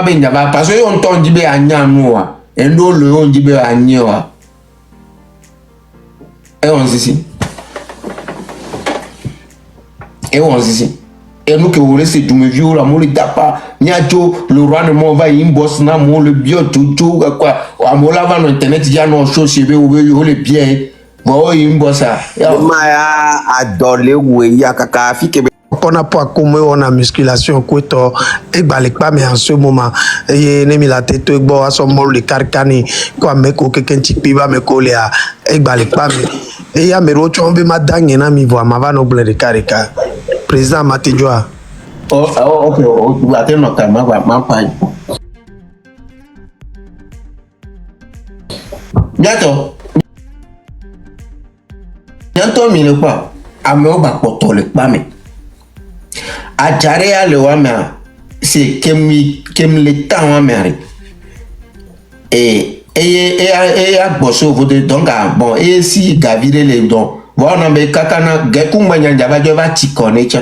Benjaba, parce que on t'en dit bien à Nianoa, et nous le on dit bien à Nioa. Et on dit ici. Et on dit ici. Et nous que vous laissez tout me vieux, la moule tapa, Niacho, le roi ne m'en va, il bosse, na mon le bio, tout, quoi. À mon lava, no internet, il y a nos choses, chez vous, le bien. Bon, il bosse ça. Maya adore oui, ya kaka, fike. On a pas comme on a musculation quoi et balek pas mais en ce moment et nemi la tête bon à son mol le carcani quoi mais ko quelqu'un qui piba me coller à et balek pas mais et ya me rocho on be ma dangue na mi voix ma va no blé de carika président Matidjoa oh ok tu vas te noter ma pas bientôt mille quoi à me ba poto le pas mais a jare ya le wa ma c'est kem le temps wa mari et a bosso de donc bon et si gavire les dons bon on be kakana gekumba nyanja ba jova tikone cha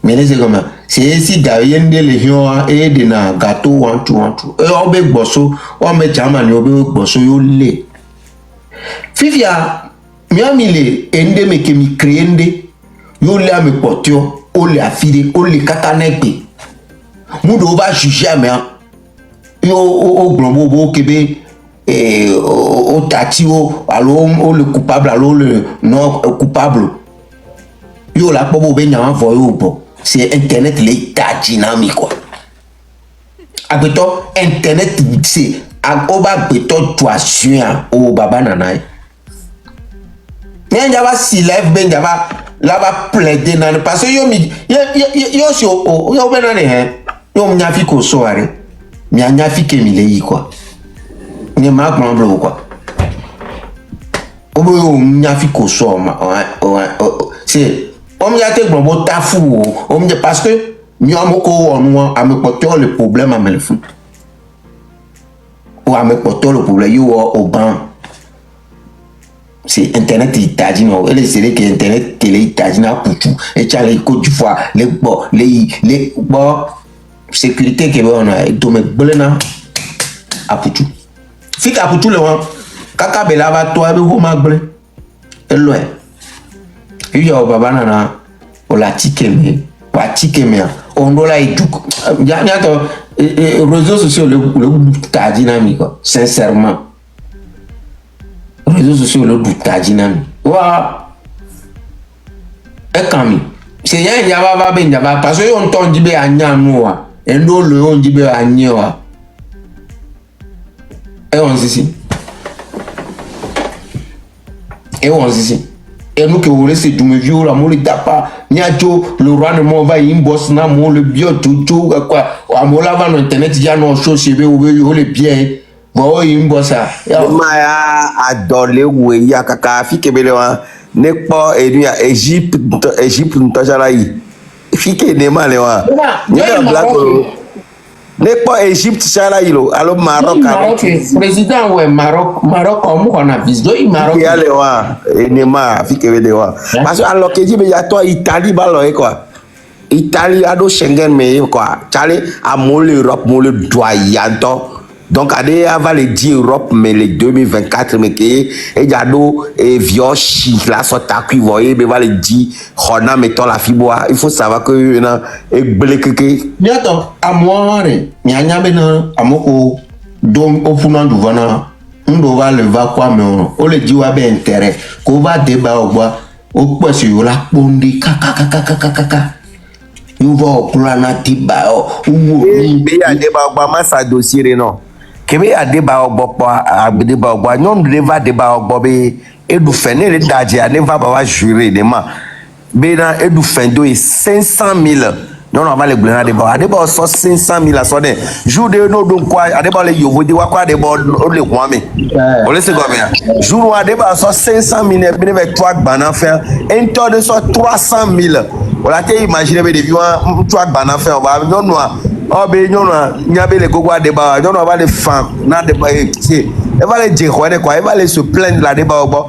mais les comme c'est si gavire le hion et de na gâteau one two et on be bosso on me chama ni obe bosso yo le fifia miami le ende me kemi créende yo le ame potio o le afide o le kakanegbe mudo va juger mais yo o glombo kebe o tati o alors le coupable alors le non coupable yo la pobo be nyama voyo bo c'est internet le ta dynamique quoi abeto internet c'est oba beto toi chien o baba nanai mais java si live ben java là-bas plaider nan parce que yo si yo benane hein yo mnyafi ko soare mi anyafi ke mi leyi quoi ni ma gbon quoi obo yo mnyafi ko so ma c'est on mi ate gbon bo tafu o mi parce que mi amoko wonu ame poto le problème amele fun ou ame poto le problème yo au ban c'est internet itadine et les séries que internet télé itadine a poutou et tu as les codes du fois les bon sécurité que on a domé blena a poutou fit a poutou le wan kaka bela va toi be ho magle et loin il y a baba nana o la tikeme wa tikeme on do la itu ya to réseaux sociaux le tadine mi quoi sincèrement réseaux sociaux le doute dynamique wa e kami c'est ya va ben ya va parce que on ton dit be anya noa et ndo le on dit be anya et on ici et nous que vous laissez tout me vieux la moule tapa niacho le roi ne m'en va il bosse na mon le bio tout quoi à mon lava no internet il y a nos choses chez vous le bien. Bon, il me ça. Maya adore oui, ya kaka fike belewa ne pas Égypte ntajalayi fike ne malewa ne pas Égypte chalayi lo alors Maroc président ouais Maroc comme on a visé Maroc ya lewa ne ma fike belewa parce que alors que dit ya toi Italie balo quoi Italie ado Schengen mais quoi chale à mon Europe mon doyanto. Donc, on va les 10 Europe, mais les 2024, mais qui est jado et viochi, là, sont acquis, vous voyez, mais va les 10, on a mettons la fiboa. Il faut savoir que, et blé-kéké. Bientôt, à moi, il y a un amoko, donc, au fond, du vana, on doit le va quoi, mais on le dit, ouais, ben, intérêt, qu'on va débat au bois, au point sur la ponde, kaka. Nous va au plan à débat, ou, mais à débat au bois, ça dossier, non. Kebe a débat au bois a débat au bois non va débat au bois et du fin ne daji a ne va pas jurer des mains mais dans et du fin de 500 000 non on va les blena débat a débat sur 500 000 à sonner jour de no donc quoi a débat les yovo de quoi débat le kwame on laisse combien jour a débat sur 500 000 bien avec toi banan faire un tour de sur 300 000 on a été imaginer des vieux toi banan faire on va non oh ben non il y a les gogo à débat non on va les femmes na débat c'est elle va les dire quoi elle va les se plaindre la débat au bas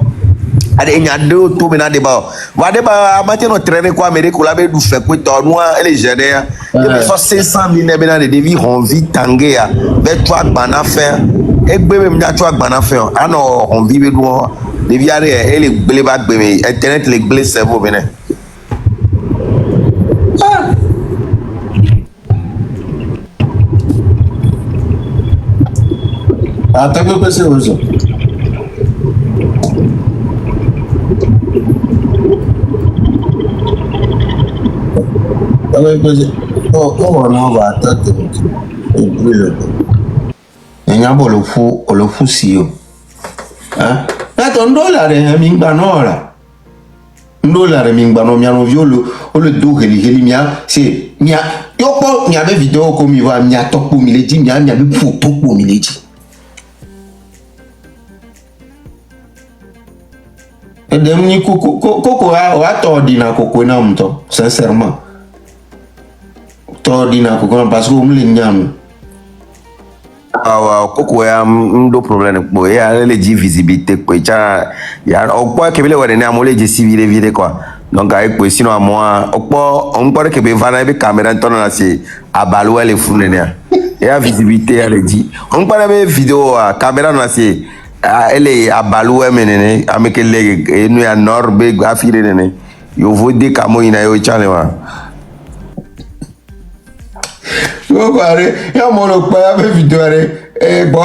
ade nya do to me na de ba va de ba amate no traîner quoi Amérique la be du fait ko to no ele jede ya e be so 500,000 ne be na de vie on vit tangue ya be to agbana faire e gbe me nya to agbana faire ano on vit be do de vie are ele gbele ba gbe me internet le gbele servo be ne até que eu pensei hoje. Agora coisa, oh não vai até ter ẹ̀yìn abọ̀ ló fún sí o látọ̀ ndọ́là rẹ̀ mi gbà náà rà ndọ́là rẹ̀ mi gbà náà mi àrùn bí ó lè dó hèlìhèlì mi á ṣe mi á yọ́pọ̀ mi àbẹ́ fìdí ọkọ̀ mi wá mi àtọ́pọ̀ mi léjì mi àbẹ́ fò tọ́pọ̀ mi léjì ẹ̀dẹ̀ mi kókò wá tọ́ ọ̀dìnà kòkó náà mú tọ́ sincèrement tọ́ ọ̀dìnà kòkó náà parce que ó mú lè ní àmì koko ya ndo problème ko ya le ji visibilité ko ya opo kebele wore ni amole je civile vide quoi donc avec ko sinon moi opo on pare ke be vana be caméra tono na si abalu ele fune ne ya visibilité ya le ji on pare be vidéo caméra na si ele abalu menene amekele enu ya nord be afire ne yo vodi kamo ina yo chale wa wọ́n parí yá mọ̀ lọ pa yá fẹ́ fìdí rẹ̀ ẹgbọ́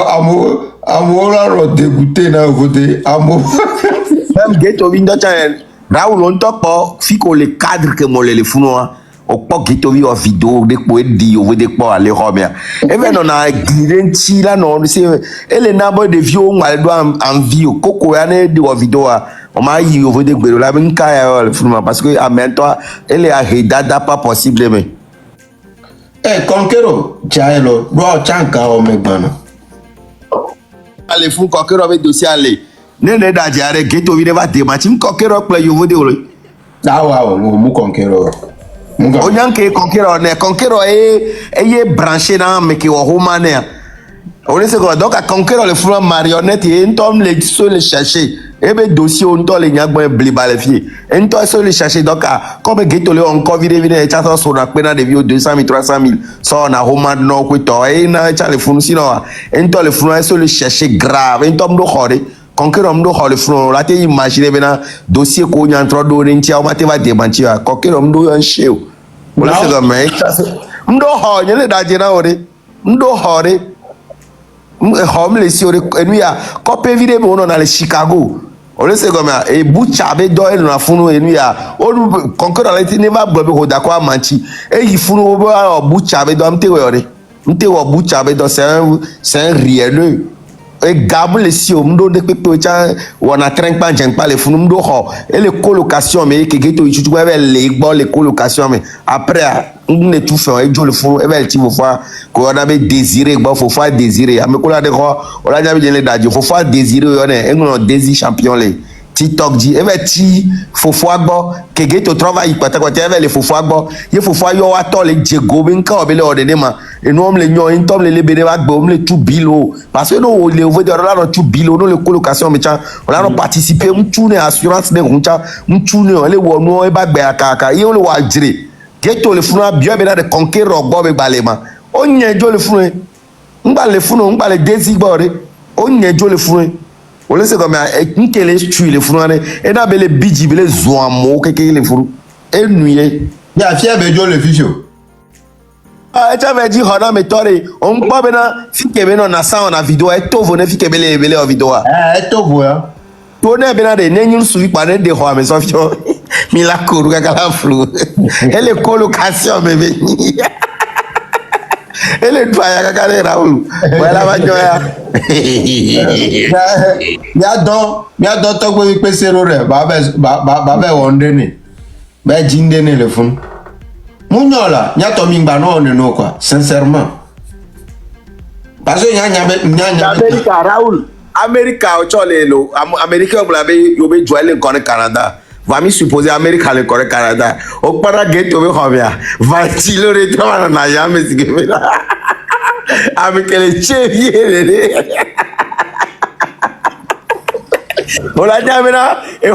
àmúhóràrọ̀ dégúté náà fòdé àmú. même ghetto window channel Raoul on topo fiko le cadre que mo le funu wa opo ghetto vi o video de po di o de po ale homia e ve no na guarantee la no se ele na bo de view ngwa do en view koko ya na de o video a o ma yi o de gbero la bin ka ya le funu parce que en même temps ele a redada pas possible mais Conquero jaelo do chanka o megbana ale fun Conquero be dossier ale ne da jare ghetto vi de va de ma tim Conquero play yo de o dawa o mu Conquero o nyanke Conquero ne Conquero e branché na me ke o humane o le se ko donc Conquero le fun marionnette et ntom le so le chercher e be dossier on to le nyagba bliba le fie en to so le chercher donc comme ghetto le encore vide e cha so na pe na de vieux 200,000 300,000 so na homa no ko to e na cha le fun sino en to le fun so le chercher grave en to mdo khore Conquero mdo khore fun la te imaginer bena dossier ko nya intro do ni ntia o mate va démentir Conquero mdo yan sheu o le se ko me mdo ho nyele da je na ore mdo hore home le si ore enu ya copé vide mo no na le Chicago o le se comme e bucha be do enu na funu enu ya o Conquero la ti never gbo be ko da kwa manchi e yi funu o bucha be do mte wo bucha be do c'est un rieleux e gabu le si o mdo de pepe cha wona train pa jen pa le funu mdo ho e le colocation me ke geto ichuchu be le gbo le colocation me après on est tout fait et jo le funu e be ti fo fa ko na be désirer gbo fo fa désirer amekola de ko o la nya be le daji fo fa désirer yo ne e no désir champion le TikTok dit e be ti fofo agbo ke geto travail patakoti e be le fofo agbo ye fofo yo wa to le jego be nka obele odede ma enu om le nyo intom le bede wa gbo om le 2 bilo parce que no le veut dire là no 2 bilo no le colocation me cha on a no participer mtu ne assurance ne huncha mtu ne le wo no e ba gbe akaka ye o le wa jire geto le funu bien be na de conquérir ogbo be balema o nyejo le funu ngba le funu ngba le désir re o nyejo le funu o le se comme nkele tu le funu ne e na be le biji be le zo amo keke le funu e nuye ya fie be jo le fisio e cha be ji hona me tore on gbo be na fike be no na sound na video e to vo ne fike be le o video a to vo ya to ne be na de ne nyun su pa ne de ho me so fio mi la koru ka la flu e le colocation me be ele twaya ka le Raoul wala ba joya ya do to gbe pe sero re ba be wonde ni be jinde ni le fun munyola nya to mi ngba no ni no kwa sincèrement parce que nya America Raoul America o chole lo America o bla be yo be joile kon Canada va mi supposer America le kon Canada o para ghetto be khobia va ti lo re to na ya me sigebe avec les cheviers On l'a dit maintenant, et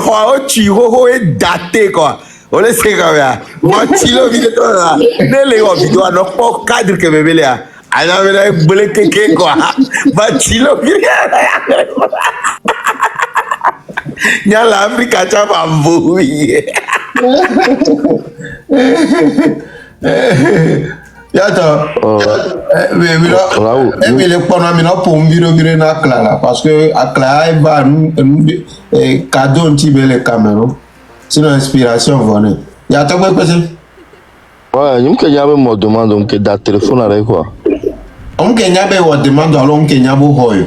tu es daté quoi. On le sait quand même. Moi, tu l'as vu là. Ne les vidéo, non pas cadre que bébé là. Alors, on a bolé quelqu'un quoi. Bah, tu l'as vu. Il y a l'Afrique à Tchapa Mbouye. Yato, mais le pendant maintenant pour me virer na clara parce que à clara il va nous cadeau un petit peu les caméras. Sinon inspiration venait. Yato quoi passer? Ouais, nous que j'avais me demande donc da téléphone avec quoi. On que n'avait on demande alors que n'avait hoyo.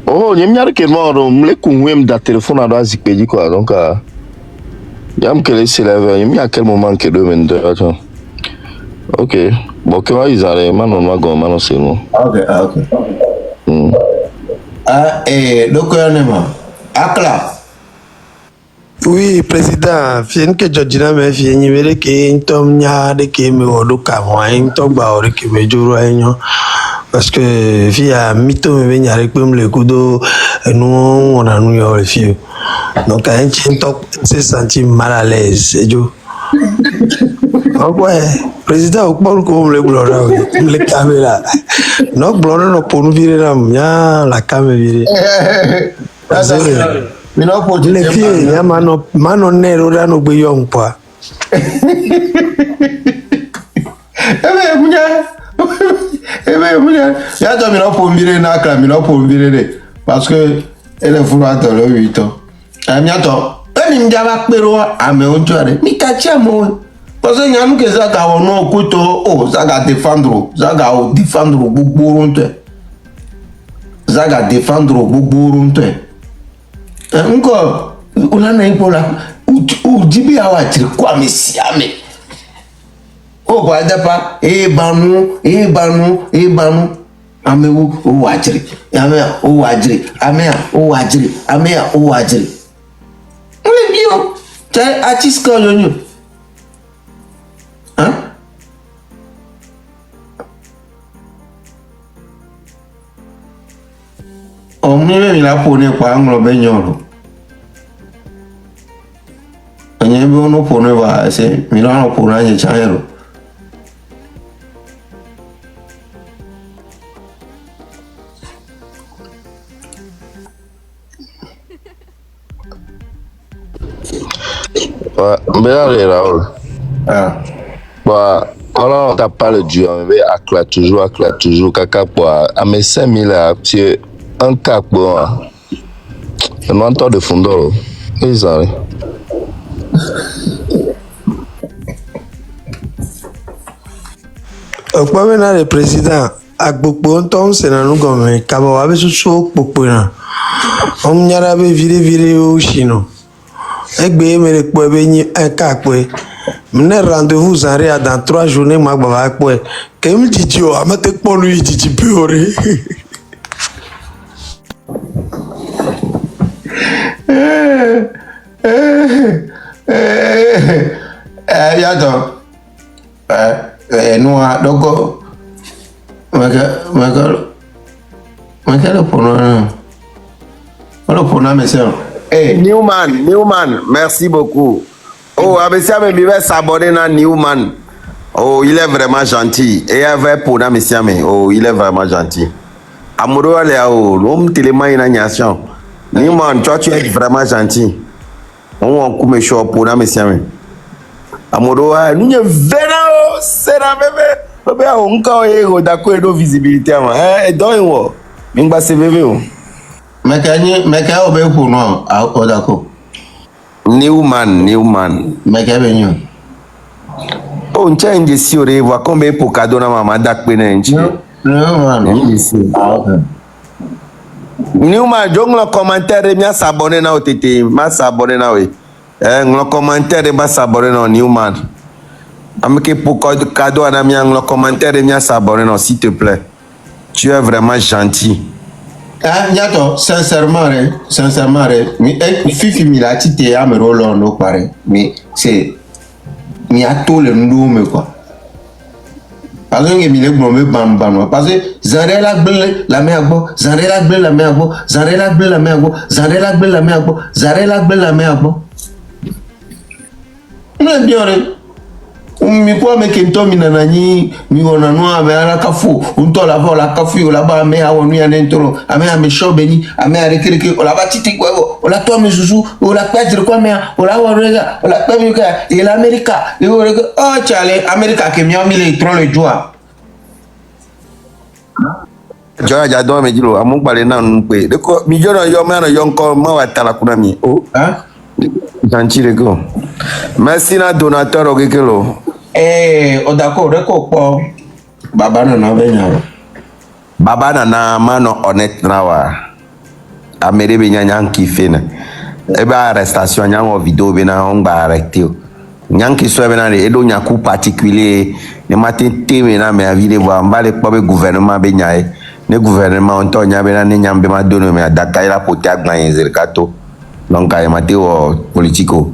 Oh, n'y a que mort on me le da téléphone à zikpedi quoi donc yam que les s'élève, il y a quel moment que demain de attends. Ok, bon, comment ils allaient? Maintenant, maintenant, c'est bon. Ok, ok. Ah, et donc, Akla. Oui, président, fien que Georgina me fien ni vele que intom nya de que me wodo ka mo intom ba ore que me juro enyo parce que via mito me venya avec le kudo nous on a nous yo le fio. Donc un top se sentir mal à l'aise, jo. Ouais, président au pas comme le blora le caméra. Non blora no pour nous virer là, la caméra virer. Mais non pour les filles, ya mano nero da no gbe yo npa. Ya to mi non pour virer na Akla, mi non pour virer parce que elle est fou à le 8 ans. Mi ato, mi mjaba pero ame ojo are. Mi ka cha mo. Parce que nyanu ke zaga ono kuto o zaga défendre gbogbo nte. Zaga défendre gbogbo nte. Nko una na ipola u jibi awa tiri kwa mesiame. O ba dapa banu ame o wajiri. Ame o wajiri. Ame o wajiri. Ame o wajiri. Ole bio. Tai artist ko yonyo. Hein? Omni mi la pone kwa anglo benyoro. Onye be ono pone ba se mi la no pone anye chanyero. Ouais, mais là, Raoul. Ah. Bah, alors, t'as pas le dur, mais Akla toujours, caca, quoi. À mes 5000 là, c'est un cas, quoi. Un mentor de fondor. Ils arrivent. Okpa mena le président agbogbo nton se na nugo me kabo wa be so popo na. Om nyara be vire o shino. Egbe me le po be ni eka pe. Mne rendez-vous en réa dans 3 journées ma baba pe. Kem titi o amate po lui titi pe ore. Yato. Nous donc le prenons monsieur. Newman, merci beaucoup. Oh, Abessia me va s'abonner à Newman. Oh, il est vraiment gentil. Et avec pour monsieur me. Oh, il est vraiment gentil. Amoureux Léo, l'homme tellement une nation. Newman, toi tu es vraiment gentil. On coupe chaud pour monsieur me. Amoureux, nous sommes vraiment c'est la bébé. Bébé, on a d'accord de visibilité. Eh, donc, on va se bébé. Mais quand on veut pour nous, d'accord. Newman. Mais quand on oh, on tient une décision de voir combien pour cadeau na maman d'acpene. Newman, donc le commentaire est bien s'abonner na OTT, ma s'abonner na oui. Le commentaire est bien s'abonner na Newman. Ameke pour cadeau à le commentaire est bien s'abonner na s'il te plaît. Tu es vraiment gentil. Ah, Nyato, sincèrement, mais Fifi Mila, tu t'es à me roller, pareil. Mais c'est. Mais à tout le nom, quoi. Parce que mi le gbɔn bɛ ban parce que zanrɛ la gbele lamɛ agbɔ zanrɛ la gbele lamɛ agbɔ zanrɛ la gbele lamɛ agbɔ zanrɛ la gbele lamɛ agbɔ zanrɛ la gbele lamɛ agbɔ. Ne bi ɔrɛ mi kɔ mɛ kentɔ mi nana nyi mi wɔna nu ame ala kafo ŋutɔ la bɔ la kafu o la ba ame awɔ nu ya ne ntɔrɔ ame ame sɔ bɛ nyi ame arekereke o la ba titi kɔ ɛwɔ o la tɔ mi susu o la kpɛ dziri kɔ mea o la wɔ ɖe ka o la kpɛ mi ka e la Amerika e o ɖe ke ɔ tsale Amerika ke miawo mi le trɔ le dzɔa. Jɔya dza dɔ me dzi lo amugbalẽ na nu kpe ɖeko mi dzo nɔ yɔ mea nɔ yɔ ŋkɔ ma wa ta la kuna mi o janti ɖeke o merci na donateur o keke lo. O d'accord ɖe ko kpɔ baba nana bɛ nya o. Baba nana ma nɔ honnête na wa ame ɖe be nyanya ŋkife ne ebe arrestation nyawɔ video be na ŋgba arrêté o nyanki sɔ be na de eɖo nyaku particulier ne ma te me na me avi de voa mba le kpɔ be gouvernement be nya ye ne gouvernement ŋutɔ nya be na ne nyam be ma do no me adaka ye la ƒote agba ye zerika to donc aye ma te wɔ politique o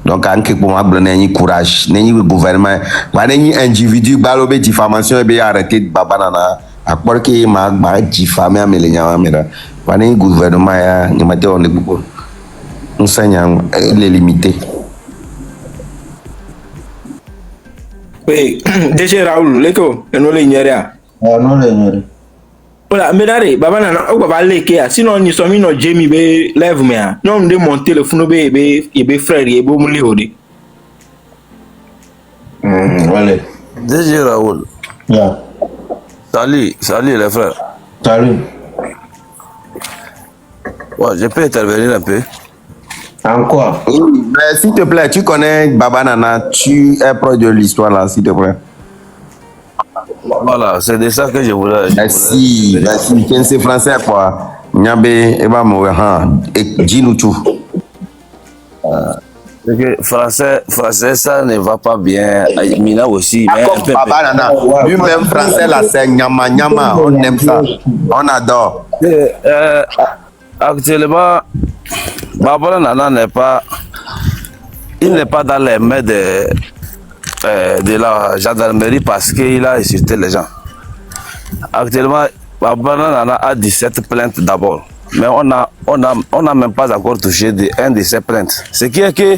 donc anke kpɔ ma gblɔ ne nyi courage ne nyi gouvernement va ne nyi individu gbalo be diffamation be arrêté baba nana akpɔr ke ma gba diffame ame le nya me da va ne nyi gouvernement ya ne ma te wɔ ne gbogbo nsenya le limité. Oui, déjà Raoul, leko, eno le nyere. Non le nyere. Voilà, mais là, baba nana, o baba leke a, sinon ni somi no Jamie be live me a. Non de mon téléphone be frère e bo muli ode. Allez. Déjà Raoul. Yeah. Salut les frères. Salut. Ouais, je peux intervenir un peu. Encore. Mais s'il te plaît, tu connais Baba Nana, tu es proche de l'histoire là, s'il te plaît. Voilà, c'est de ça que je voulais. Merci, c'est français quoi. Nyabe, eba mouehan, et dis-nous tout. Français, ça ne va pas bien. Mina aussi. Mais comme Baba Nana, lui-même français là, c'est nyama nyama, on aime ça, on adore. Actuellement, Baba Nana n'est pas dans les mains de la gendarmerie parce qu'il a insulté les gens. Actuellement, Baba Nana a 17 plaintes d'abord, mais on n'a même pas encore touché un de ces plaintes. Ce qui est que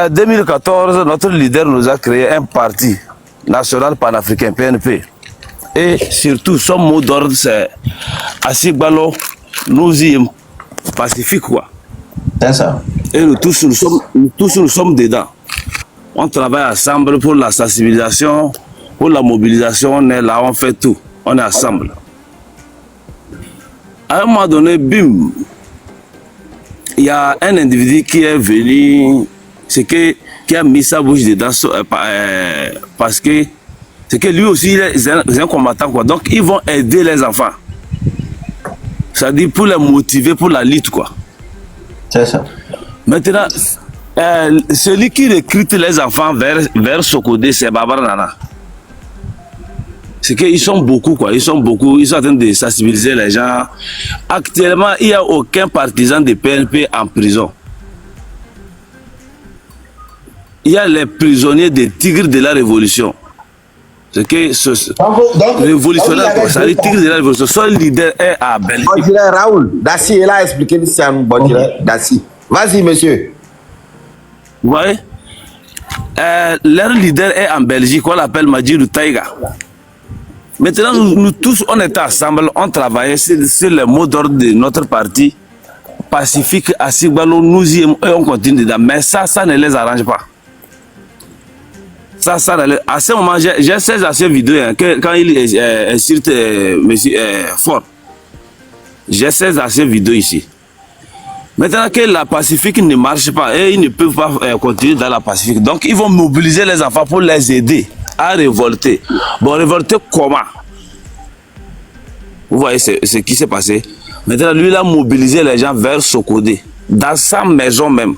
2014, notre leader nous a créé un parti national panafricain, PNP. Et surtout, son mot d'ordre, c'est Asigbalo, nous y pacifique quoi. C'est ça. Et nous tous nous sommes dedans. On travaille ensemble pour la sensibilisation, pour la mobilisation, on est là, on fait tout. On est ensemble. À un moment donné, bim, il y a un individu qui est venu, qui a mis sa bouche dedans parce que c'est que lui aussi il est un combattant quoi. Donc ils vont aider les enfants. C'est-à-dire pour les motiver pour la lutte quoi. C'est ça. Maintenant, celui qui recrute les enfants vers Sokodé, c'est Baba Nana. C'est qu'ils sont beaucoup quoi, ils sont en train de sensibiliser les gens. Actuellement, il n'y a aucun partisan de PNP en prison. Il y a les prisonniers des tigres de la révolution. C'est que révolutionnaire, ça veut dire tigre de la révolution. Son leader est à Belgique. Bon dirait Raoul, Dassi est là à expliquer ça. Bon dirait Dassi. Vas-y, monsieur. Vous voyez? Leur leader est en Belgique, on l'appelle Madjidou Taïga. Maintenant, nous tous, on était ensemble, on travaillait sur le mot d'ordre de notre parti pacifique, Asigbalo, nous y et on continue dedans. Mais ça ne les arrange pas. À ce moment, j'ai ces vidéos hein, quand il insulte monsieur Ford. J'ai ces vidéos ici. Maintenant que la Pacifique ne marche pas et ils ne peuvent pas continuer dans la Pacifique, donc ils vont mobiliser les enfants pour les aider à révolter. Bon, révolter comment? Vous voyez ce qui s'est passé. Maintenant, lui, il a mobilisé les gens vers Sokodé, dans sa maison même.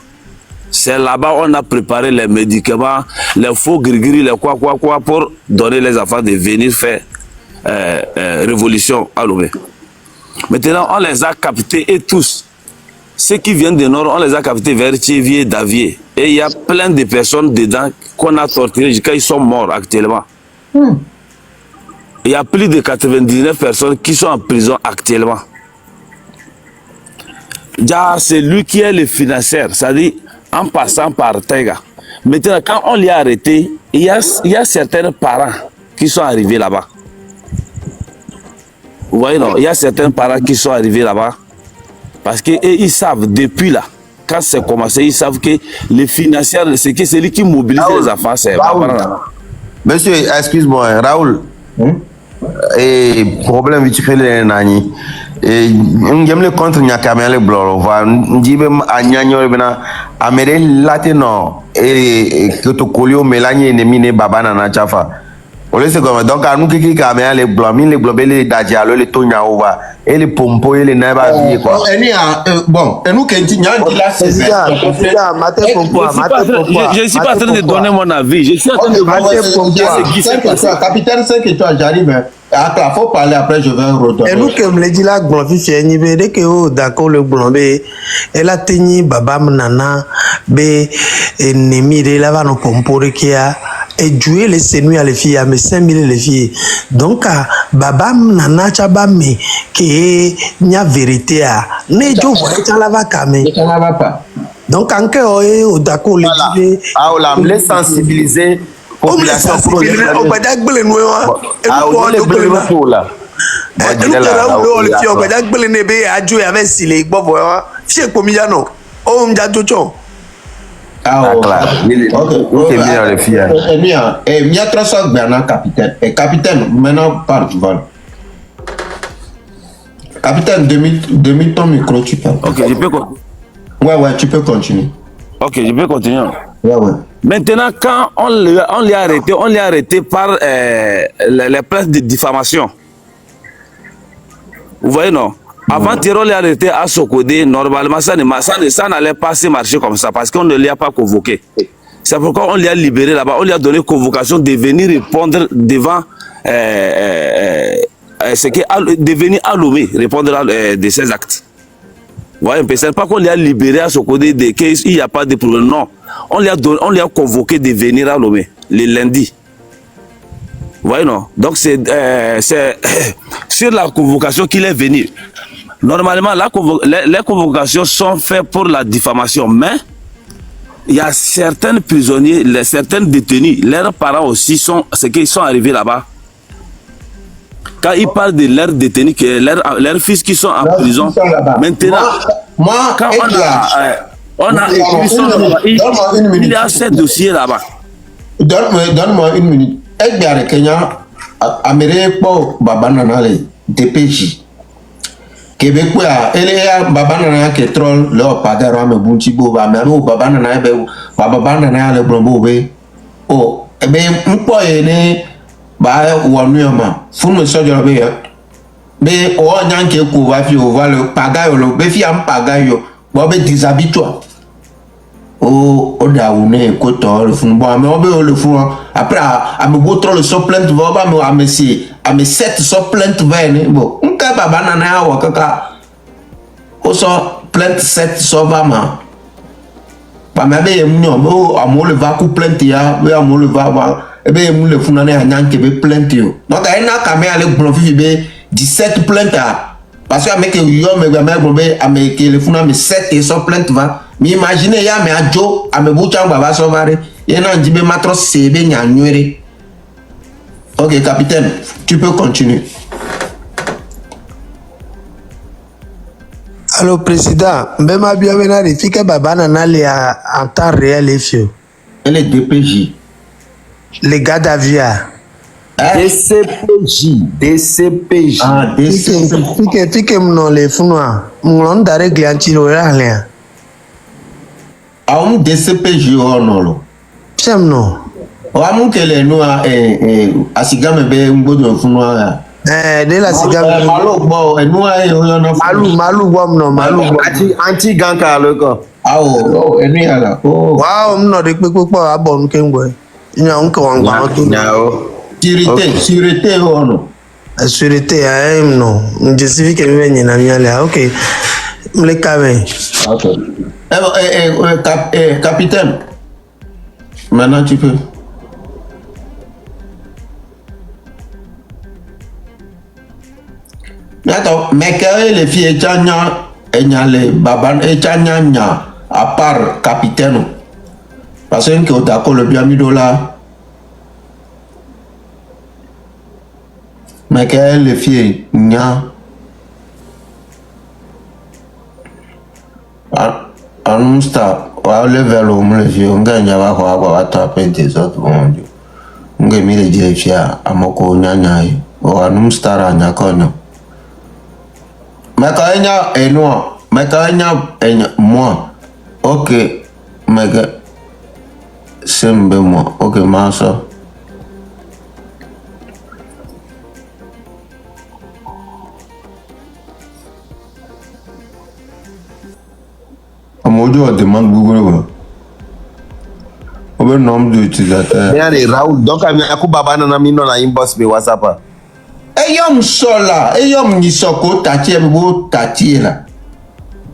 C'est là-bas on a préparé les médicaments, les faux gris-gris, les quoi, pour donner les enfants de venir faire révolution à Lomé. Maintenant, on les a captés et tous. Ceux qui viennent du nord, on les a captés vers Tchévier, Davier. Et il y a plein de personnes dedans qu'on a torturées jusqu'à ils sont morts actuellement. Il y a plus de 99 personnes qui sont en prison actuellement. Déjà, c'est lui qui est le financier, c'est-à-dire en passant par Taiga. Maintenant, quand on l'a arrêté, il y a certains parents qui sont arrivés là-bas. Vous voyez, non? Il y a certains parents qui sont arrivés là-bas parce qu'ils savent depuis là, quand c'est commencé, ils savent que les financiers, c'est celui qui mobilise les enfants, c'est là-bas. Monsieur, excuse-moi, Raoul. Et problème vite fait les nani. Et j'aime le contre Nyakame le blanc. Va, n'dibe anyanyo bena amere latino et que to colio melanie ne mine babana na chafa. Ole c'est comme donc à nous qui camé les blancs, les blancs les dajalo les tonya ova et les pompo et les neba vie quoi. Bon, et nous qui là c'est Je Je suis pas en train de donner mon avis. Je suis en train de dire capitaine 5 étoiles, j'arrive. Après, faut parler après, je vais retourner. Et nous, comme le dit là, bon, si c'est ni dès que d'accord le blanc, elle a tenu baba nana, et nemi de la va pompore qui a et jouer les sénuits à les filles, mais 5000 les filles. Donc, baba nana chaba me qui n'y a vérité à ne jo voit la va camé. Donc, en que au d'accord le dit. Ah, on l'a sensibiliser. Population capitaine, maintenant parle, capitaine, demi ton micro, tu peux. Ok, je peux continuer. Ouais, tu peux continuer. Ok, je peux continuer. Ouais. Maintenant, quand on l'a arrêté par les plaintes de diffamation. Vous voyez, non? Avant on l'a arrêté à Sokodé, normalement, ça n'allait pas se marcher comme ça parce qu'on ne l'a pas convoqué. C'est pourquoi on l'a libéré là-bas, on lui a donné convocation de venir répondre devant de venir à Lomé, répondre de ses actes. Vous voyez un peu, c'est pas qu'on l'a libéré à Sokodé, qu'il n'y a pas de problème, non. On lui a convoqué de venir à Lomé, le lundi. Vous voyez, non? Donc, c'est sur la convocation qu'il est venu. Normalement, les convocations sont faites pour la diffamation, mais il y a certains prisonniers, certains détenus, leurs parents aussi c'est qu'ils sont arrivés là-bas. Quand ils parlent de leurs détenus, leurs fils qui sont en prison, maintenant, quand il y a ces dossiers là-bas. Donne-moi une minute. Edgar Kenya, Amérique pour Babananale, DPJ. Québécois, elle est Babanana qui troll leur padre, mais Bunchibo, Babanana, Babanana, le Brombo. Oh, eh bien, un peu aîné, ou un nuama, fou me sort de la vie. Mais oh, n'yan qui couvre, on va le pagaille, le béfi en pagaille, bon, mais déshabille-toi. Oh, on a une côte, le fond, bon, mais on veut le fond. Après, à me botre le so plainte, à me si, à me 7 so plainte, bon, un cas banana, ou caca. On sort plainte 7 so vama. Pas ma belle, non, à moi le va coup plainte, ya, à moi le va, et bien, le fond, on est un an qui veut plainte. Donc, il y a un camé à l'école, 17 plaintes. Parce que avec yo me gamé avec le funa me 7 et so plainte va. Mais imaginez ya me adjo ame bucha baba so bare. Yena ndibe matro sebe nyanwere. OK capitaine, tu peux continuer. Alors président, même à bien vérifier que baba nana les en temps réel les filles. Elle est DPJ. Les gars d'avia. DCPJ. Ah, DCPJ. Fique non les funa. Mon d'arrêt gliantino rien. Ah, on DCPJ ou non? J'aime non. Amu kele no asigame be mbodo funwa de la sigame malu bo enua yo no malu bom no malu anti ganka loko awo eni ala wow no de pe po abon kengwe nya nko wangwa to nyao sûreté ono sûreté no justifique me nyina miale OK mle kame OK capitaine maintenant tu peux Attends, mais que les filles les baban à part capitaine. Parce que au d'accord le bien mis là. Mais que les filles un star, on level au moins les on gagne à avoir taper des autres mon Dieu. On gagne les filles à moko nyanya ou un star à nyakono. Mais quand il y a un noir, mais quand il y a moi, ok, mais c'est moi, ok, massa. Aujourd'hui, on demande Google. Au nombre d'utilisateurs. Allez, Raoul, donc, aku baba nana mino na inbox me WhatsApp. Ayom sola, ayom ni soko tati ebo tati là.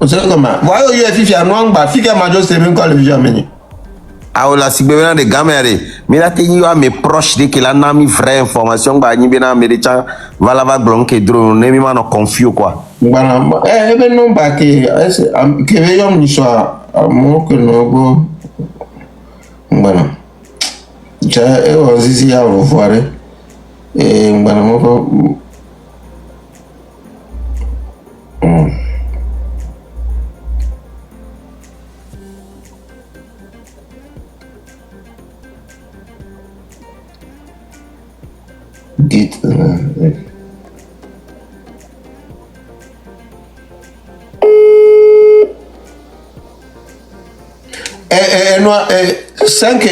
On sait comment. Voyez, il y a fifi à noir, bah, fifi à majo, c'est même quand le vieux amène. Ah, la sibéna de gamere. Mais là, t'es eu à mes proches de qu'il a mis vraie information, bah, ni bien américain, va la va blanquer drone, n'est même pas confus quoi. Voilà, ben non, bah, que ayom ni soit, à moi que non, voilà. J'ai osé à revoir. Et voilà, moi, dites. Noir, 5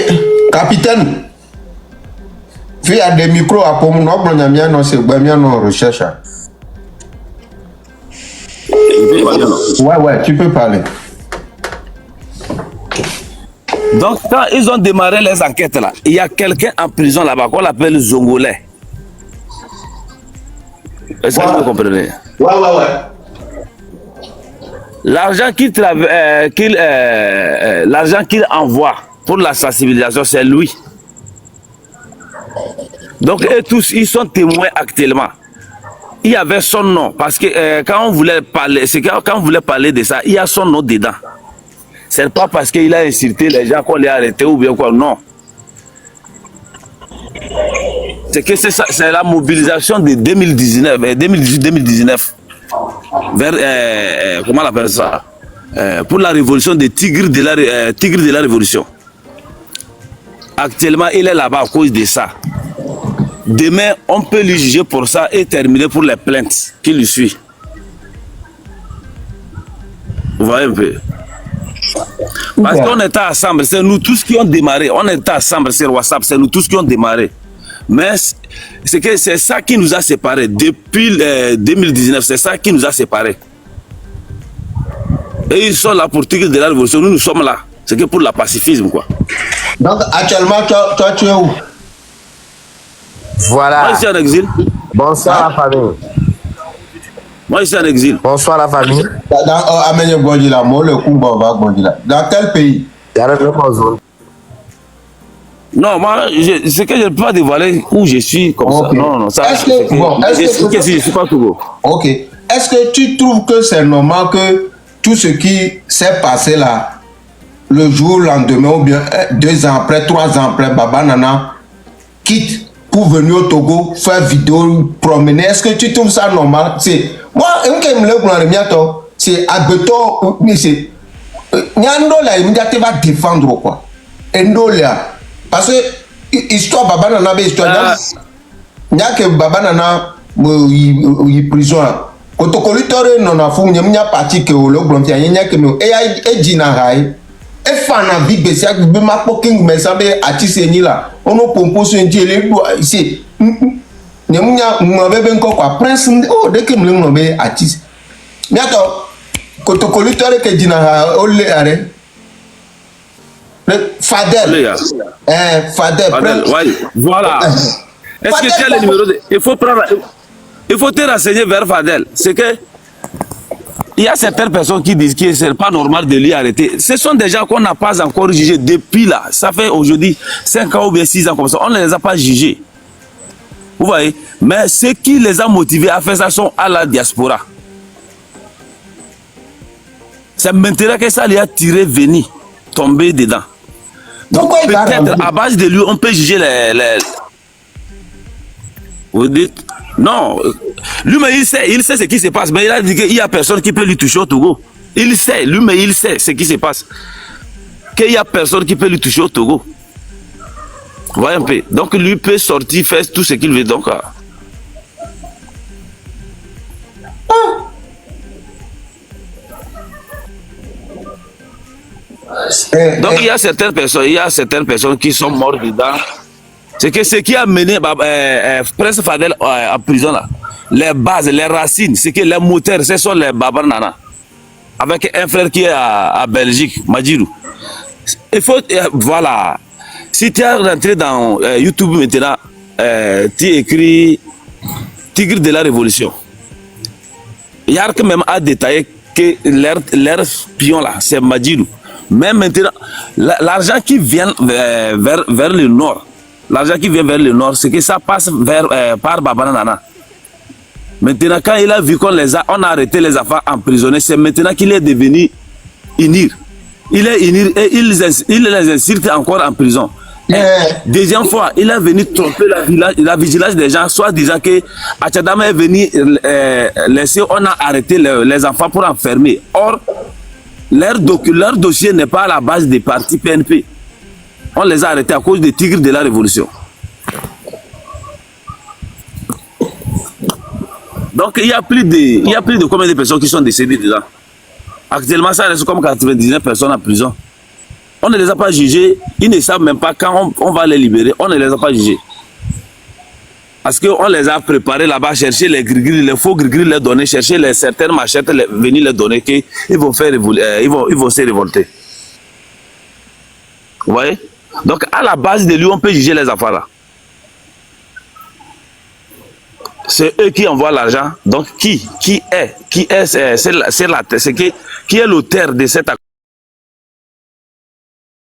capitaine. Il y a des micros à pour mon objet, non, c'est bien non recherche. Ouais, tu peux parler. Donc, quand ils ont démarré les enquêtes là, il y a quelqu'un en prison là-bas qu'on appelle Zongolais. Est-ce que vous comprenez? Ouais. L'argent qu'il envoie pour la sensibilisation, c'est lui. Donc, eux tous, ils sont témoins actuellement. Il y avait son nom, parce que quand on voulait parler, de ça, il y a son nom dedans. C'est pas parce qu'il a insulté les gens qu'on l'a arrêté ou bien quoi, non. C'est que c'est la mobilisation de 2018-2019 vers, comment on appelle ça, pour la révolution des tigres de la révolution. Actuellement, il est là-bas à cause de ça. Demain, on peut lui juger pour ça et terminer pour les plaintes qui lui suivent. Vous voyez un peu? Parce qu'on était ensemble, c'est nous tous qui ont démarré. On était ensemble sur WhatsApp, c'est nous tous qui ont démarré. Mais c'est ça qui nous a séparés. Depuis 2019, c'est ça qui nous a séparés. Et ils sont là pour tirer de la révolution. Nous sommes là. C'est que pour le pacifisme, quoi. Donc, actuellement, toi, tu es où? Voilà. Moi, je suis en exil. Bonsoir la famille. Moi, je suis en exil. Bonsoir la famille. Dans quel pays? Non, moi, c'est que je ne peux pas dévoiler où je suis comme ça. Non, ça. Est-ce que je suis pas Togo. Ok. Est-ce que tu trouves que c'est normal que tout ce qui s'est passé là, le jour, le lendemain, ou bien 2 ans après, 3 ans après, Baba Nana quitte pour venir au Togo, faire vidéo, promener? Est-ce que tu trouves ça normal? C'est moi, c'est Abeto, c'est Nyandola, il va défendre quoi. Endola. Parce que histoire Baba Nana, histoire Nya que Baba Nana, il prison. Quand on collecte non a fou, il y a parti que le blanc, il y a que nous et Dinarai. Et fan a vie baissé avec le mapoking, mais ça veut attirer là. On a proposé un dieu les doigts ici. Nyamunya m'avait bien quoi prince dès que me l'avait attisé. Mais attends, quand on collecte que Dinarai, on les arrête. Fadel. Fadel. Voilà. Est-ce que tu as le numéro de... Il faut te renseigner vers Fadel. C'est que il y a certaines personnes qui disent que ce n'est pas normal de lui arrêter. Ce sont des gens qu'on n'a pas encore jugés depuis là. Ça fait aujourd'hui 5 ans ou bien 6 ans comme ça. On ne les a pas jugés. Vous voyez? Mais ce qui les a motivés à faire ça sont à la diaspora. C'est maintenant que ça les a tiré venir, tomber dedans. Donc peut-être à base de lui, on peut juger les... Vous dites? Non. Lui, mais il sait ce qui se passe. Mais il a dit qu'il n'y a personne qui peut lui toucher au Togo. Il sait, lui, mais il sait ce qui se passe. Qu'il n'y a personne qui peut lui toucher au Togo. Vous voyez un peu. Donc lui peut sortir, faire tout ce qu'il veut. Donc, donc il y a certaines personnes qui sont mortes dedans. C'est que ce qui a mené Prince Fadel en prison là, les bases, les racines, c'est que les moteurs, ce sont les Babar Nana. Avec un frère qui est à Belgique, Madjirou. Il faut, voilà. Si tu es rentré dans YouTube maintenant, tu écris Tigre de la Révolution. Yark même a détaillé que leur pion là, c'est Madjirou. Mais maintenant, l'argent qui vient vers le nord, c'est que ça passe par Babanana. Maintenant, quand il a vu qu'on on a arrêté les enfants emprisonnés, c'est maintenant qu'il est devenu INIR. Il est INIR et il les insulte encore en prison. Deuxième fois, il est venu tromper la vigilance des gens, soit disant que Achadama est venu laisser, on a arrêté les enfants pour enfermer. Or, leur dossier n'est pas à la base des partis PNP. On les a arrêtés à cause des tigres de la révolution. Donc il y a plus de combien de personnes qui sont décédées dedans. Actuellement, ça reste comme 99 personnes en prison. On ne les a pas jugés. Ils ne savent même pas quand on va les libérer. On ne les a pas jugés. Parce qu'on les a préparés là-bas, chercher les gris-gris, les faux gris-gris, les donner, chercher certaines machettes, venir les donner, qu'ils vont faire ils vont se révolter. Vous voyez? Donc à la base de lui, on peut juger les affaires là. C'est eux qui envoient l'argent. Donc qui est l'auteur de cette